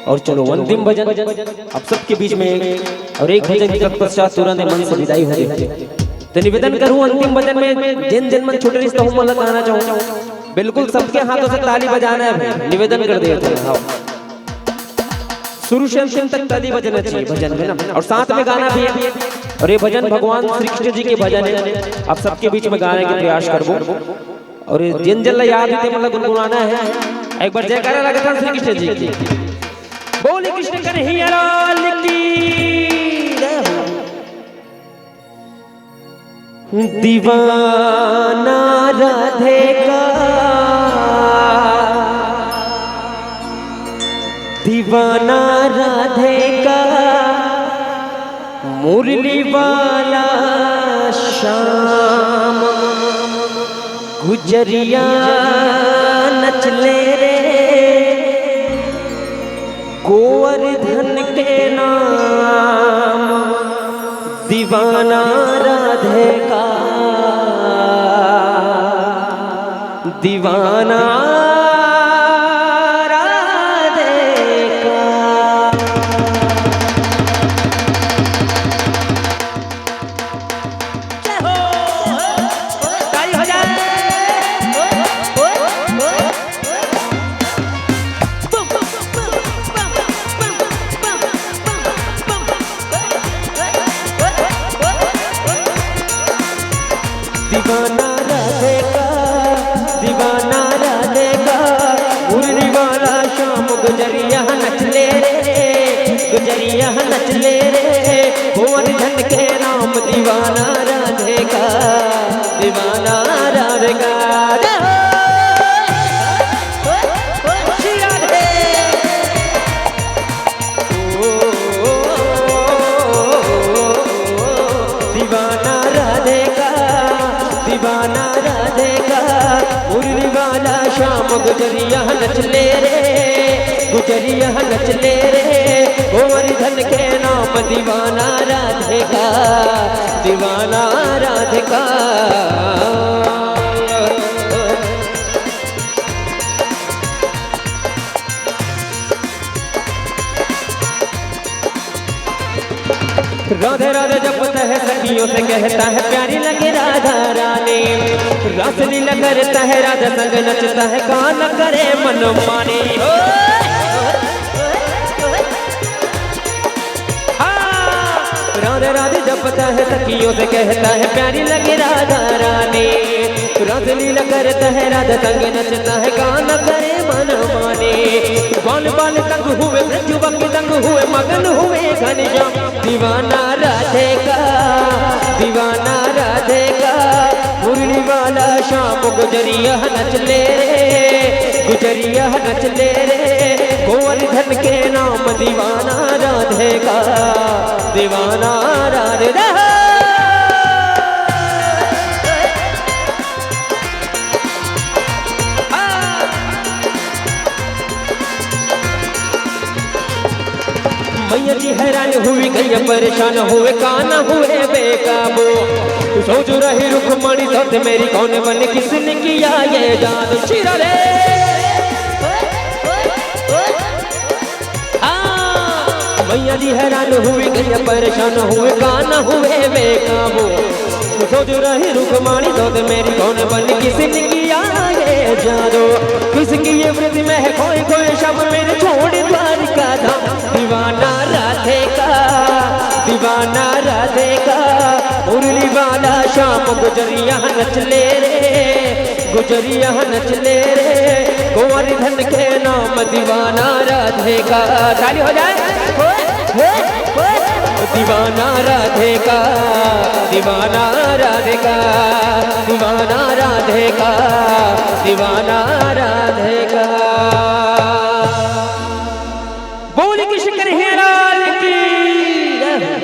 और चलो अंतिम भजन अब सबके बीच में और एक भजन के पश्चात तुरंत मन से विदाई हो गई। तो निवेदन करूं अंतिम भजन में जिन जन मन छोटे रिश्ता हूं मतलब कहना चाहूं बिल्कुल सबके हाथों से ताली बजाना है। निवेदन कर देते हैं शुरू से अंतिम तक ताली बजाना चाहिए भजन में ना, और साथ में गाना भी है। और ये भजन भगवान श्री कृष्ण जी के भजन है, आप सबके बीच में गाने के प्रयास करबो। और जिन जन याद है मतलब गुनगुनाना है। एक बार जयकारा लगा था श्री कृष्ण जी की। बोले कृष्ण कन्हैया लाल की। दीवाना राधे का, दीवाना राधे का, मुरली वाला श्याम गुजरिया नचले रे गोवर्धन के नाम। दीवाना राधे का, दीवाना दीवाना राधे का, दीवाना राधे का, मुरली वाला श्याम गुजरिया नचले रे, गुजरिया नचले रे गोवर्धन के नाम। दीवाना राधे का, दीवाना राधे का। दीवाना राधे का, दीवाना राधे का, मुरली वाला श्याम गुजरिया नचले रे, गुजरिया नचले रे गोवर्धन के नाम। दीवाना राधे का, दीवाना राधे का। राधे राधे जपता है सखियों से कहता है प्यारी लगे राधा रानी। रासलीला करता है राधा संग नचता है कान करे मन मानी। राधे राधे जपता है सखियों से कहता है प्यारी लगे राधा रानी। रासलीला करता है राधा संग नचता है कान करे मन मानी। बाल बाल तंग हुए ब्रजवक तंग हुए मगन हुए घनश्याम। दीवाना राधे का, दीवाना राधे का, मुरली वाला श्याम गुजरिया नचले रे, गुजरिया नचले रे गोवर्धन के नाम। दीवाना राधे का, दीवाना राधे का। मैया जी हैरान हुई गई परेशान हुए काना हुए बेकाबू। सोच रही रुक्मणी साथ मेरी कौन बन किसने किया ये जादू। चिरा रे मैया जी हैरान हुई गई परेशान हुए काना हुए बेकाबू। सोच रही रुक्मणी साथ मेरी कौन बन किसने किया ये जादू। किसकी ये वृत्ति में है खोए खोए शब मेरे छोड़ द्वारिका धाम। दीवाना राधे का, दीवाना राधे का, मुरली वाला श्याम गुजरिया नचले रे, गुजरिया नचले रे गोवर्धन के नाम। दीवाना राधे का। ताली हो जाए। दीवाना राधे का, दीवाना राधे का, दीवाना राधे का, दीवाना राधे